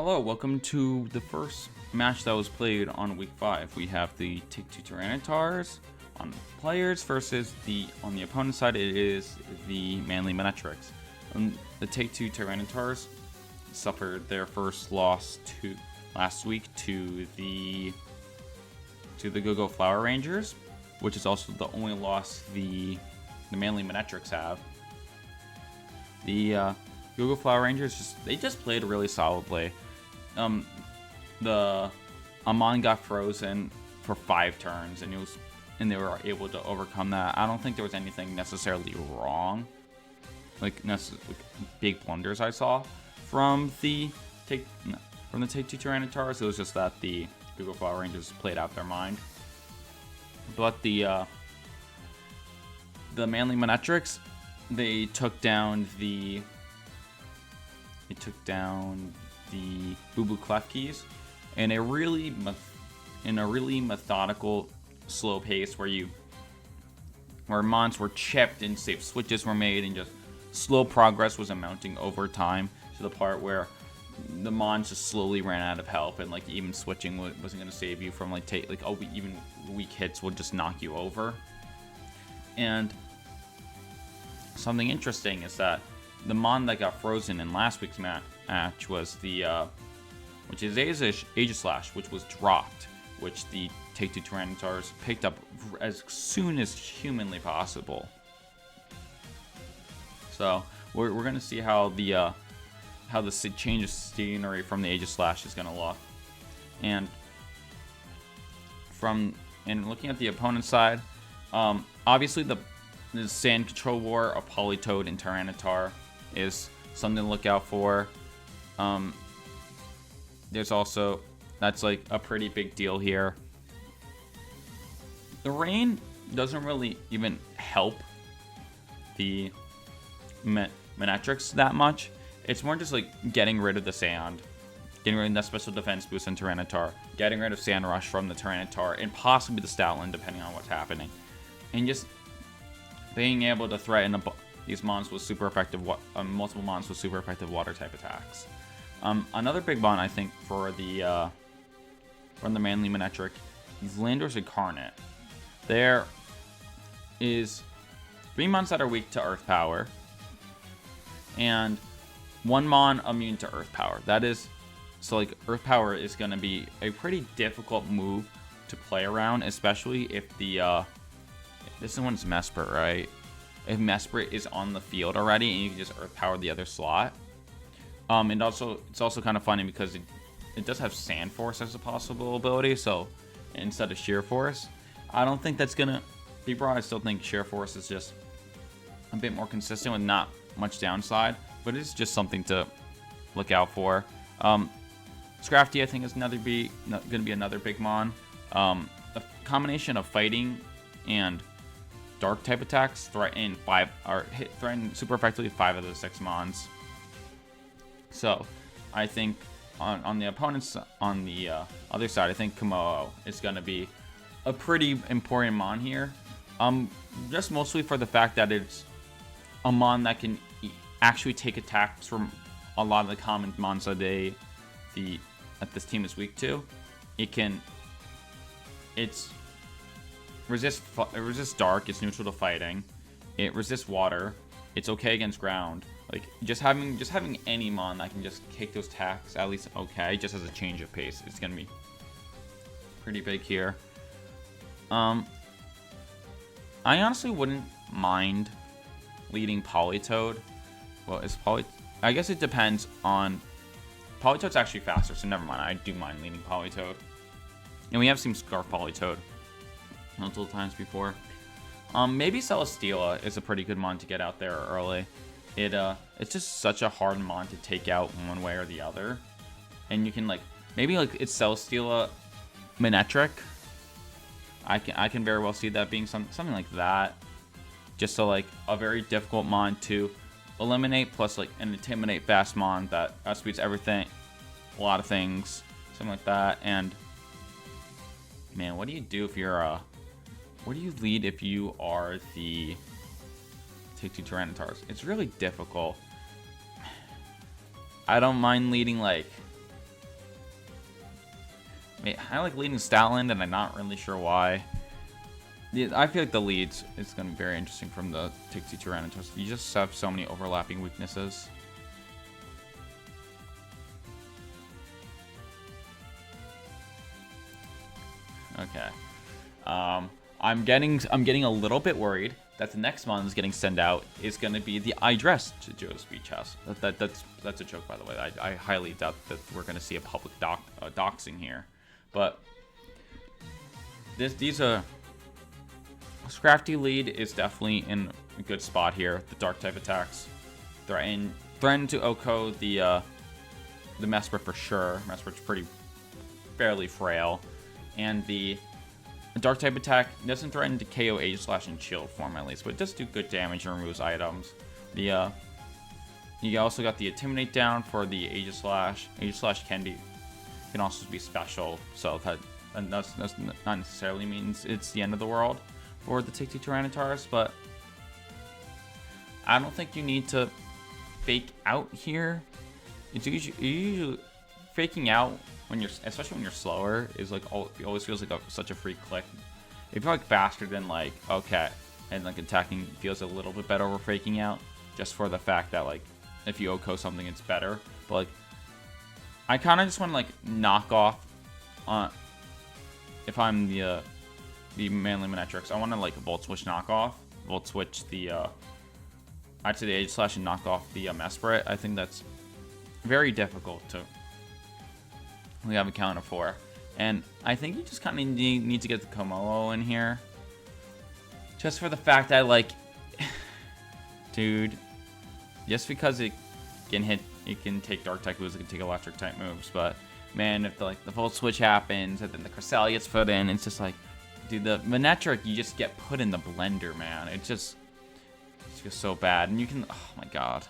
Hello, welcome to the first match that was played on week 5. We have the Take-Two Tyranitars on players versus on the opponent side it is the MEN-etrics. The Take-Two Tyranitars suffered their first loss last week to the Go-Go Flower Rangers, which is also the only loss the MEN-etrics have. The Go-Go Flower Rangers just played really solidly. The Amon got frozen for 5 turns, and they were able to overcome that. I don't think there was anything necessarily wrong, like big blunders I saw from the Take-Two Tyranitars. It was just that the Go-Go Flower Rangers played out their mind. But the MEN-etrics, they took down the Boo Boo Klefkis in a really methodical, slow pace where mons were chipped and safe switches were made, and just slow progress was amounting over time to the part where the mons just slowly ran out of help, and like even switching wasn't going to save you from even weak hits would just knock you over. And something interesting is that the mon that got frozen in last week's match was which is Aegislash, which was dropped, which the Take-Two Tyranitars picked up as soon as humanly possible. So we're gonna see how the change of scenery from the Aegislash is gonna look, and looking at the opponent's side, obviously the sand control war of Politoed and Tyranitar is something to look out for. There's also, that's like a pretty big deal here. The rain doesn't really even help the MEN-etrics that much. It's more just like getting rid of the sand, getting rid of that special defense boost in Tyranitar, getting rid of Sand Rush from the Tyranitar, and possibly the Stoutland depending on what's happening, and just being able to threaten these mons with super effective, multiple mons with super effective water type attacks. Another big mon I think for the MEN-etric is Landor's Incarnate. There is 3 mons that are weak to Earth Power, and 1 mon immune to Earth Power. So like Earth Power is going to be a pretty difficult move to play around, especially if this one's Mesprit, right? If Mesprit is on the field already and you can just Earth Power the other slot. And also, it's also kind of funny because it does have Sand Force as a possible ability, so instead of Sheer Force. I don't think that's going to be brought. I still think Sheer Force is just a bit more consistent with not much downside, but it's just something to look out for. Scrafty, I think, is going to be another big mon. A combination of fighting and dark type attacks threaten super effectively 5 of the 6 mons. So I think on the opponent's other side, I think Komodo is going to be a pretty important mon here. Just mostly for the fact that it's a mon that can actually take attacks from a lot of the common mons that this team is weak to. It's resists dark, it's neutral to fighting, it resists water, it's okay against ground. Like just having any mon that can just kick those attacks at least okay, just as a change of pace, it's gonna be pretty big here. I honestly wouldn't mind leading Politoed. Well, I guess it depends on. Politoed's actually faster, so never mind. I do mind leading Politoed, and we have seen Scarf Politoed multiple times before. Maybe Celesteela is a pretty good mon to get out there early. It's just such a hard mon to take out one way or the other, and you can maybe it's Celesteela MEN-etric. I can very well see that being something like that, just so a very difficult mon to eliminate, plus an intimidate fast mon that outspeeds everything, a lot of things, something like that. And man, what do you do if you're what do you lead if you are the Take-Two Tyranitars? It's really difficult. I don't mind leading I like leading Statland, and I'm not really sure why. Yeah, I feel like the leads is going to be very interesting from the Tixie Tyranitars. You just have so many overlapping weaknesses. Okay. I'm getting a little bit worried that the next mon is getting sent out is going to be the iDress to Joe's Beach House. That's a joke, by the way. I highly doubt that we're going to see a public doxing here. But these Scrafty lead is definitely in a good spot here. The dark type attacks threaten to OHKO the Mesprit for sure. Mesprit's fairly frail, and the dark type attack doesn't threaten to KO Aegislash in shield form at least, but it does do good damage and removes items. You also got the Intimidate down for the Aegislash. Aegislash can also be special, so that does not necessarily means it's the end of the world for the Tixie Tyranitars, but I don't think you need to fake out here. It's usually faking out especially when you're slower, is like it always feels like such a free click. If you're like faster than like okay, and like attacking feels a little bit better over faking out, just for the fact that like if you OHKO something, it's better. But like I kind of just want to like knock off on if I'm the Manly MEN-etrics, I want to like Volt Switch knockoff, Volt Switch the I'd say the Aegislash and knock off the Mesprit. I think that's very difficult to we have a counter for. And I think you just kind of need to get the Komolo in here. Just for the fact that, like, dude, just because it can take Dark type moves, it can take Electric type moves, but man, if the Volt Switch happens and then the Cresselia gets put in, it's just like, dude, the MEN-etric, you just get put in the blender, man. It's just so bad. And you can, oh my god.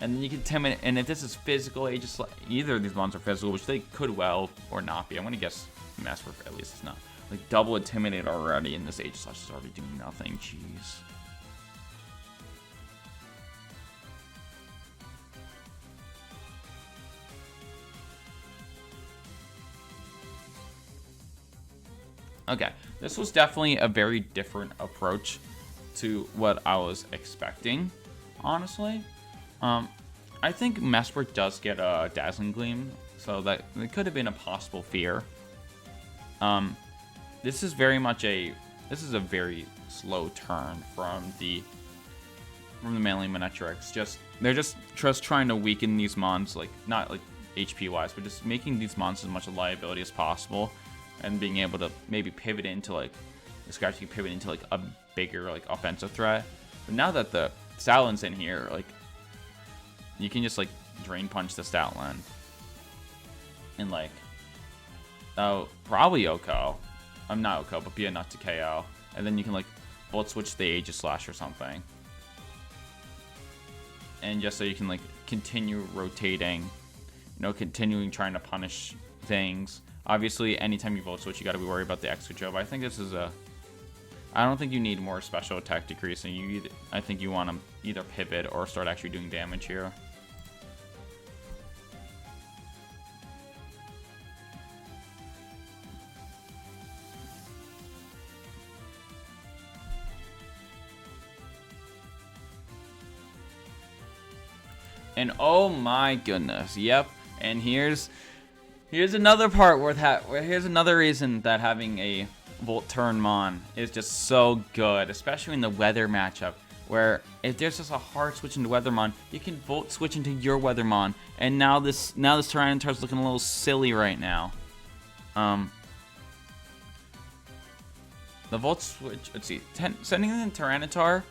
And then you can intimidate, and if this is physical, either of these mons are physical, which they could well or not be. I'm gonna guess Master at least it's not. Like double Intimidate already, and this Aegislash is already doing nothing. Jeez. Okay, this was definitely a very different approach to what I was expecting, honestly. I think Mesprit does get a Dazzling Gleam, so that it could have been a possible fear. This is very slow turn from the Manly MEN-etrics. They're just trying to weaken these mons, like not like HP wise, but just making these mons as much a liability as possible, and being able to maybe pivot into like a bigger like offensive threat. But now that the Statland's in here, like you can just like Drain Punch the Statland and like probably OHKO. I'm not OHKO, but be enough to KO, and then you can like Volt Switch the Aegislash or something, and just so you can like continue rotating, continuing trying to punish things. Obviously, anytime you Volt Switch, you got to be worried about the X Switch. But I think this is I don't think you need more special attack decrease, and I think you want to either pivot or start actually doing damage here. And oh my goodness, yep. And here's another part here's another reason that having a Volt Turn Mon is just so good, especially in the weather matchup, where if there's just a hard switch into Weathermon, you can Volt Switch into your Weathermon, and now this Tyranitar's looking a little silly right now. The Volt Switch, let's see, sending in Tyranitar,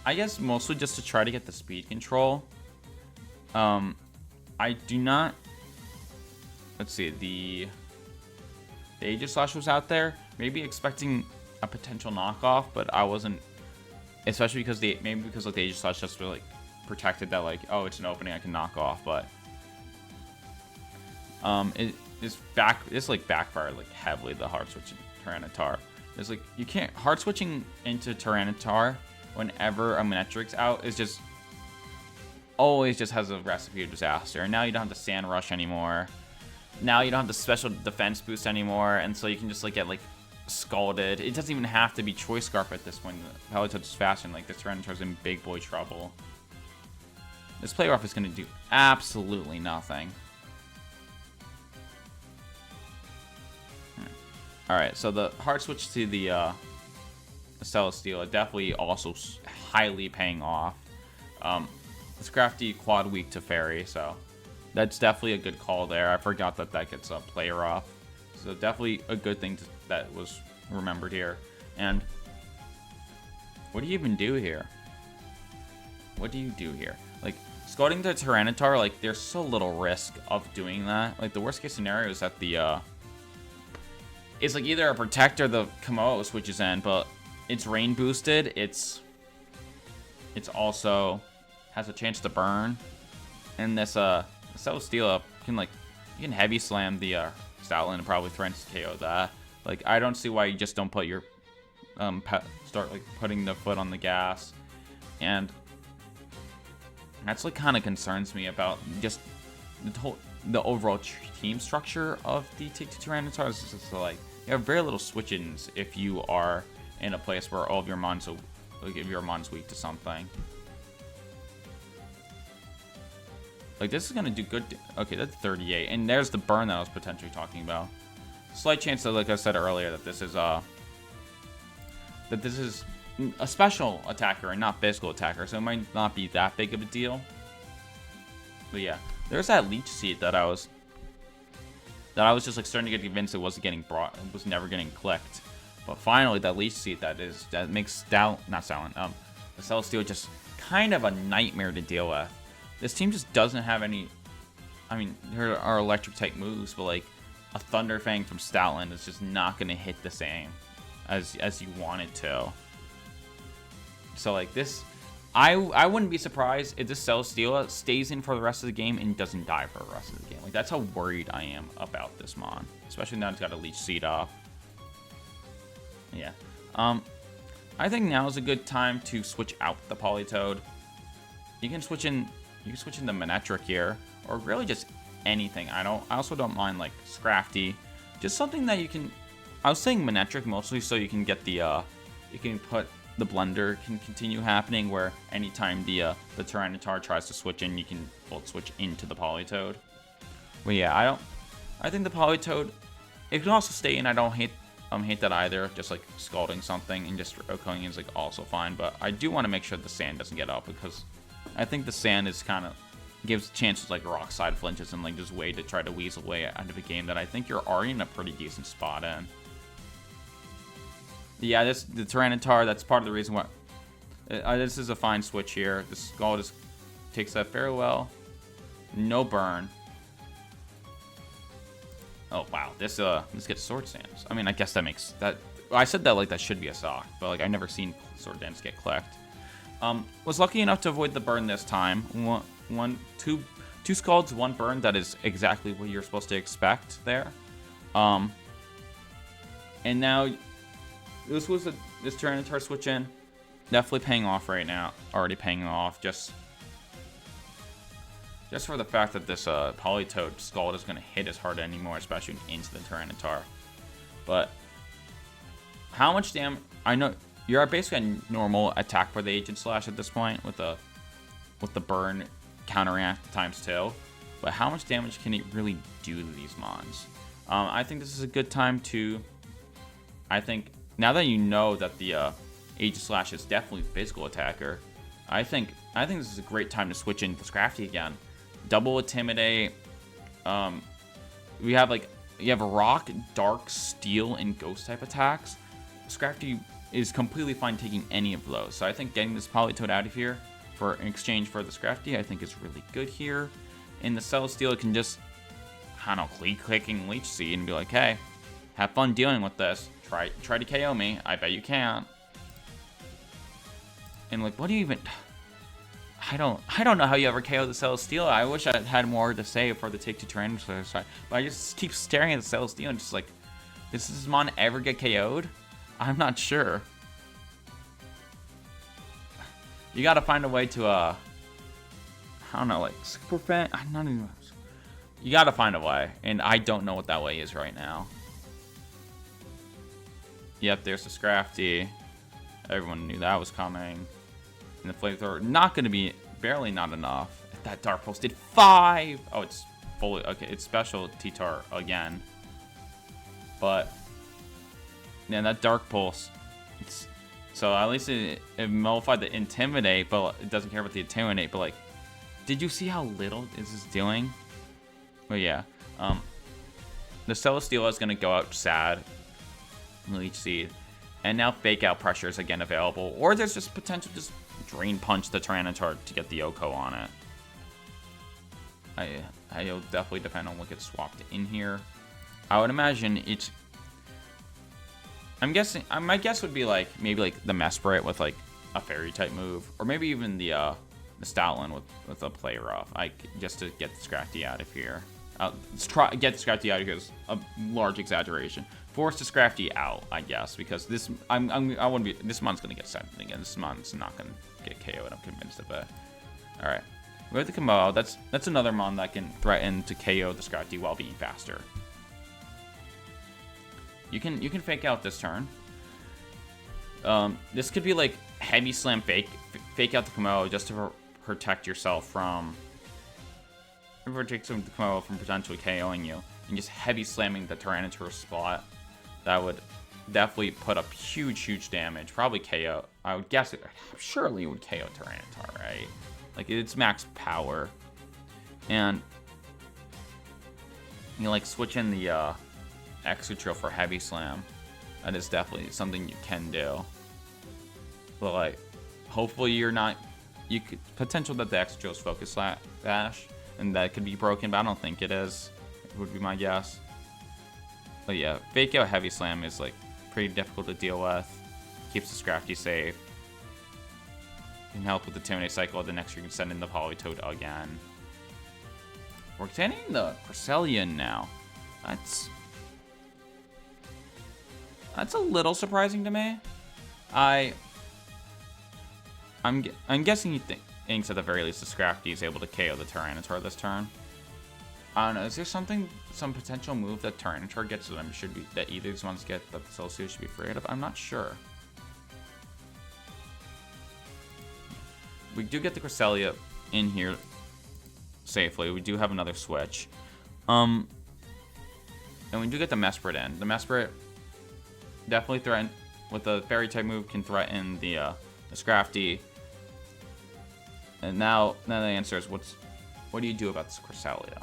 I guess mostly just to try to get the speed control. I do not. Let's see, the Aegislash was out there, maybe expecting a potential knockoff, but I wasn't, especially because like the Aegislash just really like protected that, like, oh, it's an opening I can knock off, but this like backfired like heavily, the hard switch Tyranitar. It's like you can't hard switching into Tyranitar whenever a MEN-etrics out is just always just has a recipe of disaster. And now you don't have to Sand Rush anymore. now you don't have the special defense boost anymore, and so you can just like get like scalded. It doesn't even have to be Choice Scarf at this point. The Politoed is fast, and like this Tyranitar's in big boy trouble. This Play Rough is going to do absolutely nothing. Alright, so the hard switch to the Celesteela definitely also highly paying off. It's crafty quad weak to Fairy, so that's definitely a good call there. I forgot that that gets a Play Rough. So definitely a good thing that was remembered here. And what do you even do here? What do you do here? Like, scalding the Tyranitar, like, there's so little risk of doing that. Like, the worst case scenario is that the, it's like either a Protect or the Kamo switches in, but it's rain boosted. It's also has a chance to burn. And this, Celesteela can, like, you can heavy slam the, Stoutland and probably threaten to KO that. Like, I don't see why you just don't put your, start, like, putting the foot on the gas. And that's what kind of concerns me about just the overall team structure of the Take-Two Tyranitar. Is just like, you have very little switch-ins if you are in a place where all of your mons, like, if your mon's weak to something. Like, this is going to do good. Okay, that's 38. And there's the burn that I was potentially talking about. Slight chance that, like I said earlier, that this is a special attacker and not physical attacker. So it might not be that big of a deal. But yeah, there's that Leech Seed that I was just like starting to get convinced it wasn't getting brought, it was never getting clicked. But finally, that Leech Seed that makes the Celesteela just kind of a nightmare to deal with. This team just doesn't have any. I mean, there are electric type moves, but like a Thunder Fang from Stoutland is just not going to hit the same as you want it to. So like this, I wouldn't be surprised if this Celesteela stays in for the rest of the game and doesn't die for the rest of the game. Like, that's how worried I am about this Mon, especially now it's got a Leech Seed off. Yeah, I think now is a good time to switch out the Politoed. You can switch in the MEN-etrics here, or really just anything. I also don't mind like Scrafty, just something that you can. I was saying MEN-etrics mostly so you can get the you can put the blender can continue happening where anytime the Tyranitar tries to switch in, you can Volt Switch into the Politoed. But yeah, I think the Politoed, it can also stay in. I don't hate that either. Just like scalding something and just echoing is like also fine. But I do want to make sure the sand doesn't get up, because I think the sand is kind of gives chances like rock side flinches and like just way to try to weasel way out of a game that I think you're already in a pretty decent spot in. Yeah, the Tyranitar, that's part of the reason why this is a fine switch here. The Skull just takes that very well. No burn. Oh wow, this gets Sword Dance. I mean, I guess that makes that. I said that like that should be a sock, but like I've never seen Sword Dance get clicked. Was lucky enough to avoid the burn this time. Two Scalds, one burn. That is exactly what you're supposed to expect there. And now this Tyranitar switch in, definitely paying off right now. Already paying off just for the fact that this Politoed Scald is going to hit as hard anymore, especially into the Tyranitar. But how much damage? I know you're basically a normal attack for the Agent Slash at this point with the burn counteract ×2. But how much damage can it really do to these mons? I think this is a good time to. I think now that you know that the Agent Slash is definitely a physical attacker, I think this is a great time to switch into Scrafty again. Double Intimidate. You have Rock, Dark, Steel, and Ghost type attacks. Scrafty is completely fine taking any of those. So I think getting this Politoed out of here in exchange for the Scrafty, I think is really good here. And the Celesteela can just, I don't know, clicking Leech Seed and be like, hey, have fun dealing with this. Try to KO me. I bet you can't. And like, what do you even? I don't know how you ever KO the Celesteela. I wish I had more to say for the Take-Two Tyranitar side, but I just keep staring at the Celesteela and just like, does this mon ever get KO'd? I'm not sure. You gotta find a way to I don't know, like Super Fan. I'm not even. You gotta find a way, and I don't know what that way is right now. Yep, there's the Scrafty. Everyone knew that was coming. And the Flamethrower, not gonna be, barely not enough. That Dark Pulse did 5! Oh, it's fully, okay, it's special T-Tar again. But, yeah, that Dark Pulse, so at least it nullified the Intimidate, but it doesn't care about the Intimidate, but like, did you see how little this is doing? But yeah, the Celesteela is gonna go out sad. Leech Seed. And now Fake Out Pressure is again available. Or there's just potential to just Drain Punch the Tyranitar to get the Oko on it. It'll definitely depend on what gets swapped in here. I would imagine it's... I'm guessing... my guess would be like, maybe like the Mesprit with like a Fairy type move. Or maybe even the Stoutland with a Play Rough. Just to get the Scrafty out of here. Let's try get the Scrafty out of here is a large exaggeration. Force the Scrafty out, I guess, because this I wouldn't be. This mon's gonna get sent again. This mon's not gonna get KO'd. I'm convinced of it. All right, we have the Kamo. That's another mon that can threaten to KO the Scrafty while being faster. You can fake out this turn. This could be like heavy slam fake out the Kamo just to protect yourself from. Protect some Kamo from potentially KOing you, and just heavy slamming the Tyranitar spot. That would definitely put up huge damage. Probably KO. I would guess it. Surely it would KO Tyranitar, right? Like it's max power, and you like switch in the Extra for heavy slam. That is definitely something you can do. But like, hopefully you're not. You could potential that the Extra is focus dash. And that could be broken, but I don't think it is. It would be my guess. But yeah, Fake Out Heavy Slam is like pretty difficult to deal with. Keeps the Scrafty safe. Can help with the Intimidate cycle. The next you can send in the Politoed again. We're getting the Cresselia now. That's a little surprising to me. I'm guessing you think. At the very least, the Scrafty is able to KO the Tyranitar this turn. I don't know. Is there some potential move that Tyranitar gets that either of these ones get that the Celesteela should be afraid of? I'm not sure. We do get the Cresselia in here safely. We do have another switch. And we do get the Mesprit in. The Mesprit definitely threaten with the Fairy type move can threaten the Scrafty. And now the answer is what do you do about this Cresselia?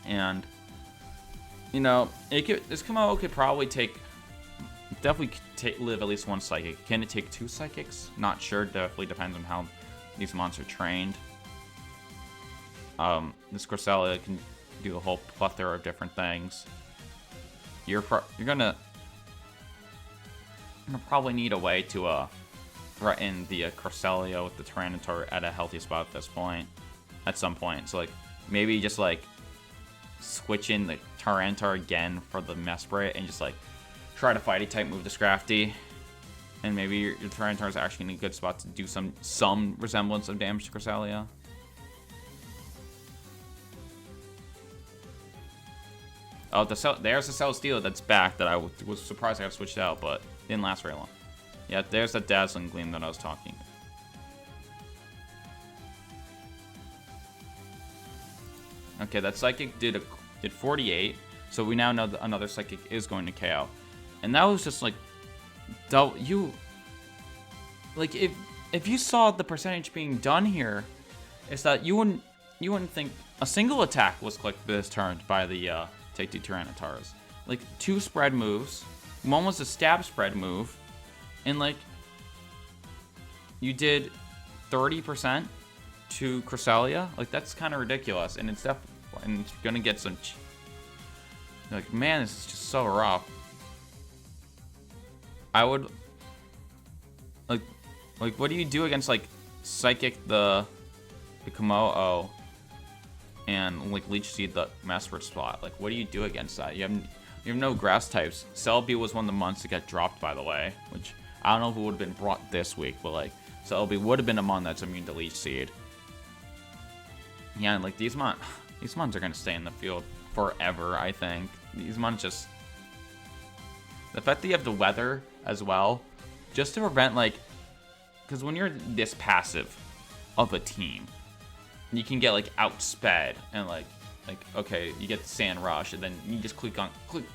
And you know, this Kamo could probably live at least one Psychic. Can it take 2 Psychics? Not sure. Definitely depends on how these monsters are trained. This Cresselia can do a whole plethora of different things. You're gonna probably need a way to threaten the Cresselia with the Tyranitar at a healthy spot at some point. So like maybe just like switch in the Tyranitar again for the Mesprit and just like try to fighty type move the Scrafty, and maybe your Tyranitar is actually in a good spot to do some resemblance of damage to Cresselia. Oh, there's the Celesteela that's back that I was surprised I got switched out, but didn't last very long. Yeah, there's that Dazzling Gleam that I was talking. Okay, that Psychic did 48, so we now know that another Psychic is going to KO. And that was just like, if you saw the percentage being done here, is that you wouldn't think a single attack was clicked this turn by the Take 2 Tyranitars. Like 2 spread moves, one was a stab spread move. And like, you did 30% to Cresselia. Like that's kind of ridiculous, and it's gonna get some. Like, man, this is just so rough. I would like, what do you do against like Psychic the Kamo and like Leech Seed the Mesprit spot? Like, what do you do against that? You have no grass types. Celebi was one of the months to get dropped, by the way, which. I don't know if it would have been brought this week, but like, Celebi would have been a mon that's immune to Leech Seed. Yeah, and like these These mons are gonna stay in the field forever, I think. These mons just... The fact that you have the weather as well, just to prevent, like... Because when you're this passive of a team, you can get, like, outsped and, like, okay, you get the sand rush, and then you just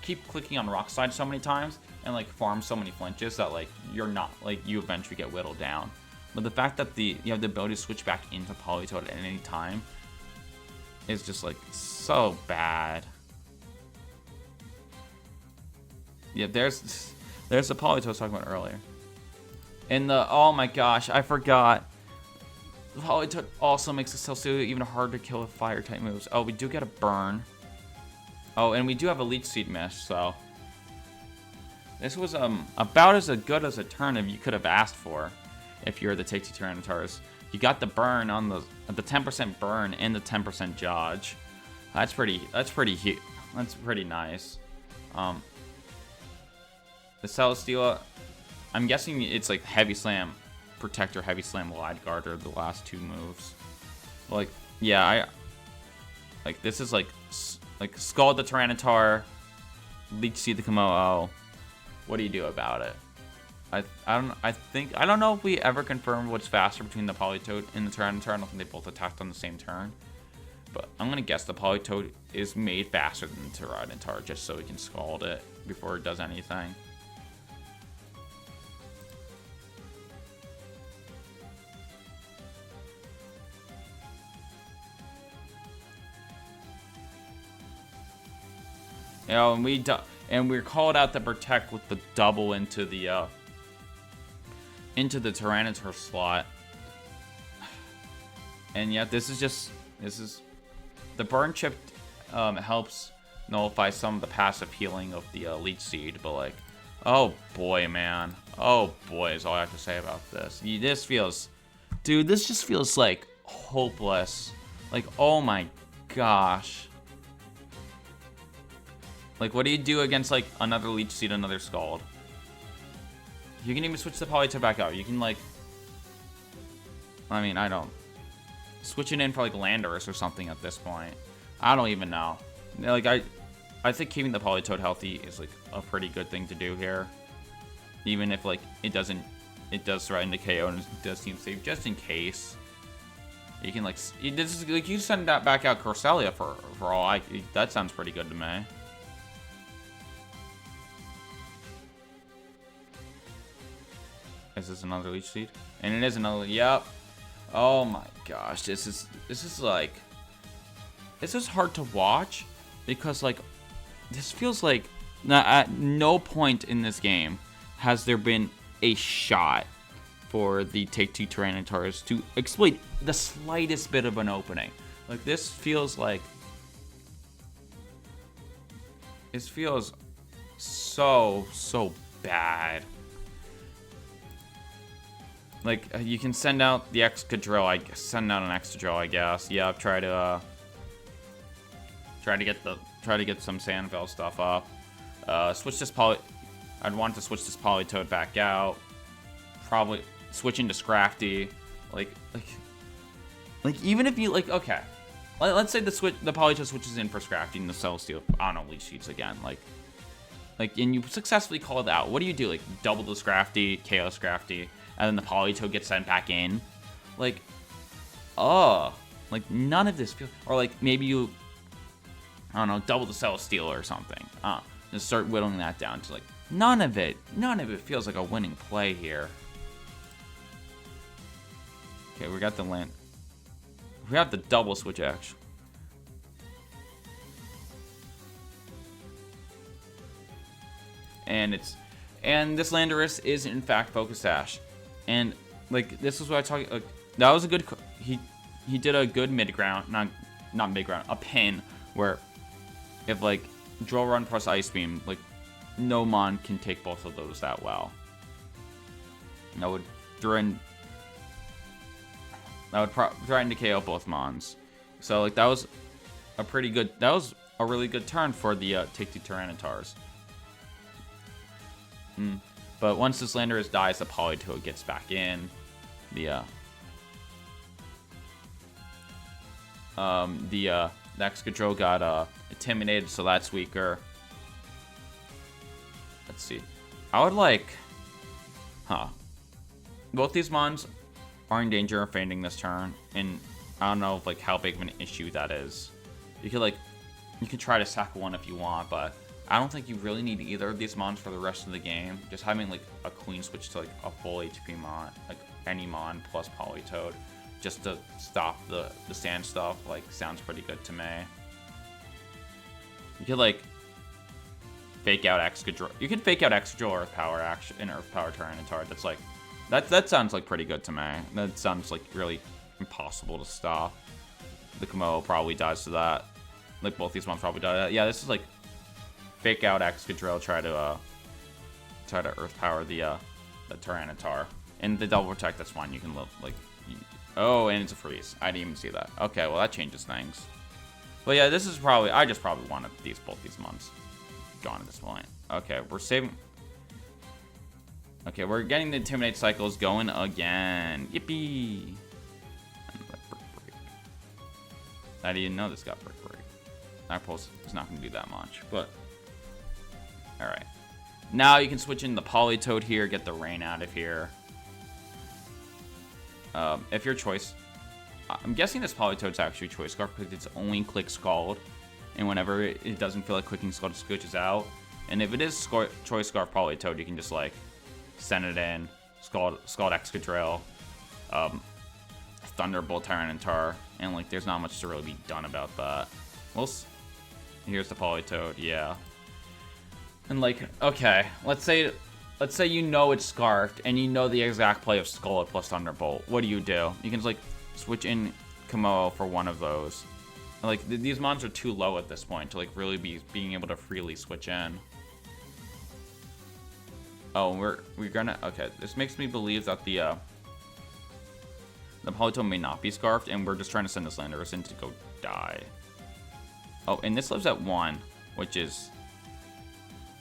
keep clicking on rock slide so many times, and, like, farm so many flinches that, like, you're not, like, you eventually get whittled down. But the fact that you have the ability to switch back into Politoed at any time is just, like, so bad. Yeah, there's the Politoed I was talking about earlier. And oh my gosh, I forgot. The Politoed also makes the Celesteela even harder to kill with fire type moves. Oh, we do get a burn. Oh, and we do have a Leech Seed Mesh, so this was about as good as a turn as you could have asked for if you're the Take-Two Tyranitars. You got the burn on the 10% burn and the 10% dodge. That's pretty huge. That's pretty nice. The Celesteela, I'm guessing it's like Heavy Slam Protector, Heavy Slam Wide Guard are the last two moves. Like, yeah, this is like Scald the Tyranitar, Leech Seed the Komodo. What do you do about it? I don't know if we ever confirmed what's faster between the Politoed and the Tyranitar. I don't think they both attacked on the same turn. But I'm gonna guess the Politoed is made faster than the Tyranitar just so we can Scald it before it does anything. You know, and we're called out to protect with the double into the Tyranitar slot. And yet this is the burn chip helps nullify some of the passive healing of the Leech Seed, but like, oh boy, man, oh boy is all I have to say about this. This just feels like hopeless. Like, oh my gosh. Like, what do you do against, like, another Leech Seed, another Scald? You can even switch the Politoed back out. You can, like... I mean, I don't... Switch it in for, like, Landorus or something at this point. I don't even know. Like, I think keeping the Politoed healthy is, like, a pretty good thing to do here. Even if, like, it does threaten to KO and it does seem safe, just in case. You can, like... you send that back out Corselia for all that sounds pretty good to me. Is this another Leech Seed? And it is another. Yep. Oh my gosh, this is hard to watch because like this feels like at no point in this game has there been a shot for the Take-Two Tyranitars to exploit the slightest bit of an opening. Like this feels so bad. Like, you can send out the Excadrill, I guess. Send out an Excadrill, I guess. Yeah, try to get some Sandville stuff up. Switch this I'd want to switch this Politoed back out. Probably switch into Scrafty. Like even if you okay. Let's say the Politoed switches in for Scrafty and the Celesteela. I don't know, Leech Seeds again. Like, and you successfully call it out. What do you do? Like, double the Scrafty, KO Scrafty. And then the Politoed gets sent back in. Like, like none of this feels, or like maybe you, I don't know, double the Celesteela or something. Just start whittling that down to like none of it feels like a winning play here. Okay, we got the land. We have the double switch action. And this Landorus is in fact Focus Sash. And like this is what I talk. Like, that was a good. He did a good mid ground, not mid ground, a pin where if like Drill Run plus Ice Beam, like no mon can take both of those that well. That would threaten to KO both mons. So like that was a really good turn for the Take-Two Tyranitars. But once this Landorus dies, the Politoed gets back in. The The Excadrill got intimidated, so that's weaker. Let's see. I would like... Both these mons are in danger of fainting this turn, and I don't know like how big of an issue that is. You can try to sack one if you want, but I don't think you really need either of these mons for the rest of the game. Just having like a clean switch to like a full HP mon, like any mon plus Politoed, just to stop the sand stuff, like sounds pretty good to me. You could like fake out Excadrill. You could fake out Excadrill Earth Power action in Earth Power Tyranitar. That's like that sounds like pretty good to me. That sounds like really impossible to stop. The Komodo probably dies to that. Like both these ones probably die to that. Yeah, this is like fake out Excadrill, try to Earth Power the Tyranitar. And the double protect, that's fine. You can like oh, and it's a freeze. I didn't even see that. Okay, well that changes things. But yeah, this is probably I just probably wanted both these months gone at this point. Okay, we're saving. Okay, we're getting the Intimidate cycles going again. Yippee! I didn't know this got Brick Break. That pulse is not going to do that much, but alright. Now you can switch in the Politoed here, get the rain out of here. If your choice... I'm guessing this Politoed's actually Choice Scarf because it's only Click Scald. And whenever it doesn't feel like clicking Scald, it switches out. And if it is Choice Scarf Politoed, you can just like send it in, Scald Excadrill, Thunderbolt Tyranitar, and like there's not much to really be done about that. Well, here's the Politoed, yeah. And like, okay, let's say you know it's Scarfed and you know the exact play of Scald plus Thunderbolt. What do? You can just like switch in Komodo for one of those. And, like these mons are too low at this point to like really being able to freely switch in. Oh, we're gonna okay. This makes me believe that the Politoed may not be Scarfed, and we're just trying to send this Landorus in to go die. Oh, and this lives at 1, which is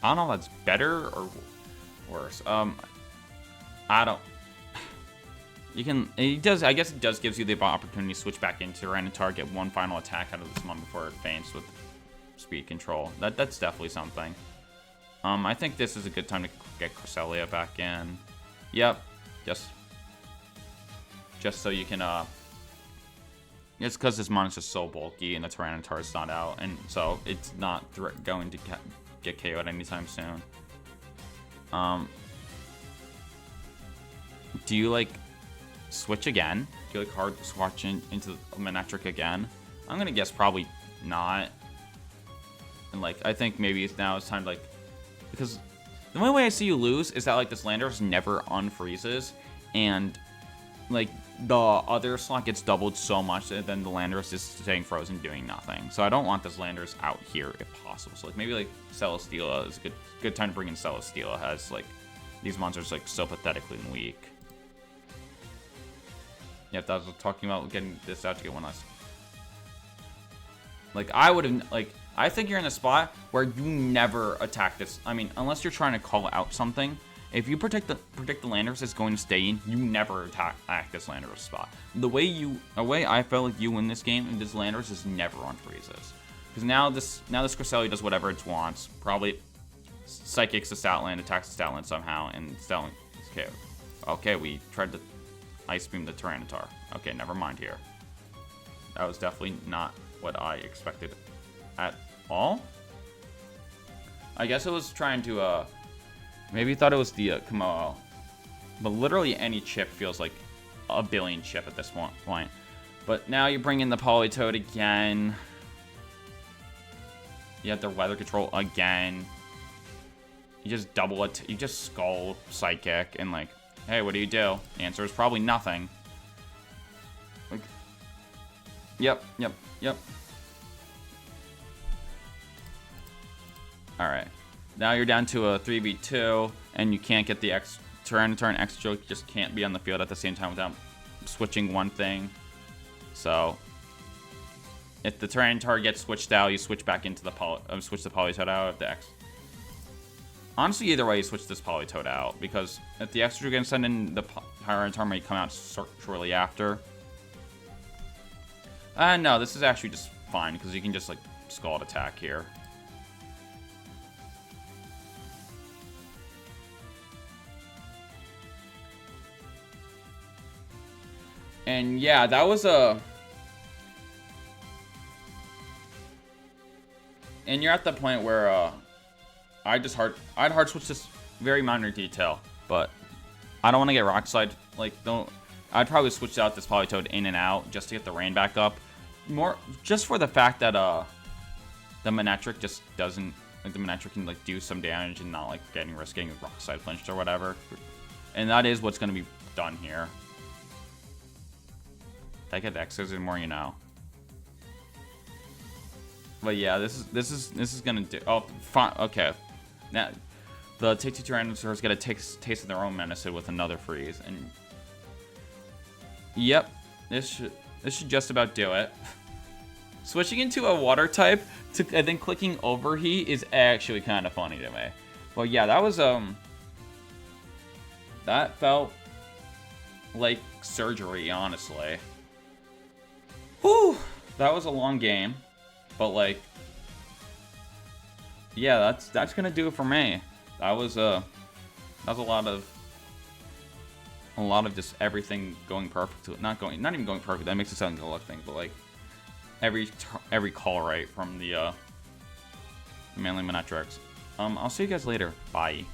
I don't know if that's better or worse. I don't. You can. It does. I guess it does gives you the opportunity to switch back into Tyranitar, get one final attack out of this mon before it faints with speed control. That's definitely something. I think this is a good time to get Cresselia back in. Yep. Just so you can. It's because this mon is just so bulky and the Tyranitar is not out, and so it's not going to get KO'd anytime soon. Do you like switch again? Do you like hard switch into the MEN-etrics again? I'm gonna guess probably not. And like I think maybe it's time to like, because the only way I see you lose is that like this Landorus never unfreezes, and like the other slot gets doubled so much that then the Landorus is staying frozen doing nothing. So I don't want this Landorus out here if possible. So like maybe like Celesteela is a good time to bring in Celesteela, as like these monsters like so pathetically weak. Yeah, I was talking about getting this out to get one less. Like I would have like I think you're in a spot where you never attack this. I mean, unless you're trying to call out something. If you predict the Landorus is going to stay in, you never attack this Landorus spot. The way I felt like you win this game, and this Landorus is never on freezes. Because now this Cresselia does whatever it wants. Probably Psychics the Statland, attacks the Statland somehow, and Statland is KO'd. Okay, we tried to Ice Beam the Tyranitar. Okay, never mind here. That was definitely not what I expected at all. I guess it was trying to, maybe thought it was the Komodo. But literally any chip feels like a billion chip at this point. But now you bring in the Politoed again. You have their weather control again. You just double it. You just Skull Psychic and like, hey, what do? The answer is probably nothing. Like, yep. Alright. Now you're down to a 3v2, and you can't get the Tyranitar and Excadrill just can't be on the field at the same time without switching one thing. So, if the Tyranitar gets switched out, you switch back into the switch the Politoed out of the X. Honestly, either way, you switch this Politoed out, because if the Excadrill gets sent in, the Tyranitar may come out shortly after. No, this is actually just fine, because you can just, like, Scald attack here. And yeah, that was a... And you're at the point where I'd hard switch this very minor detail, but I don't want to get Rock Slide. Like, I'd probably switch out this Politoed in and out just to get the rain back up. More just for the fact that the MEN-etrics just doesn't, like, the MEN-etrics can, like, do some damage and not, like, risking Rock Slide flinched or whatever. And that is what's going to be done here. That get X's and more, you know. But yeah, this is gonna do. Oh, fine. Okay. Now, the Take 2 Tyrannosaurs get a taste of their own menacid with another freeze, and yep, this should just about do it. Switching into a water type and then clicking Overheat is actually kind of funny to me. But yeah, that was that felt like surgery, honestly. Whew, that was a long game, but like, yeah, that's gonna do it for me. That was a lot of just everything going perfect. Not even going perfect. That makes it sound like a luck thing, but like every call right from the mainly MEN-etrics. I'll see you guys later. Bye.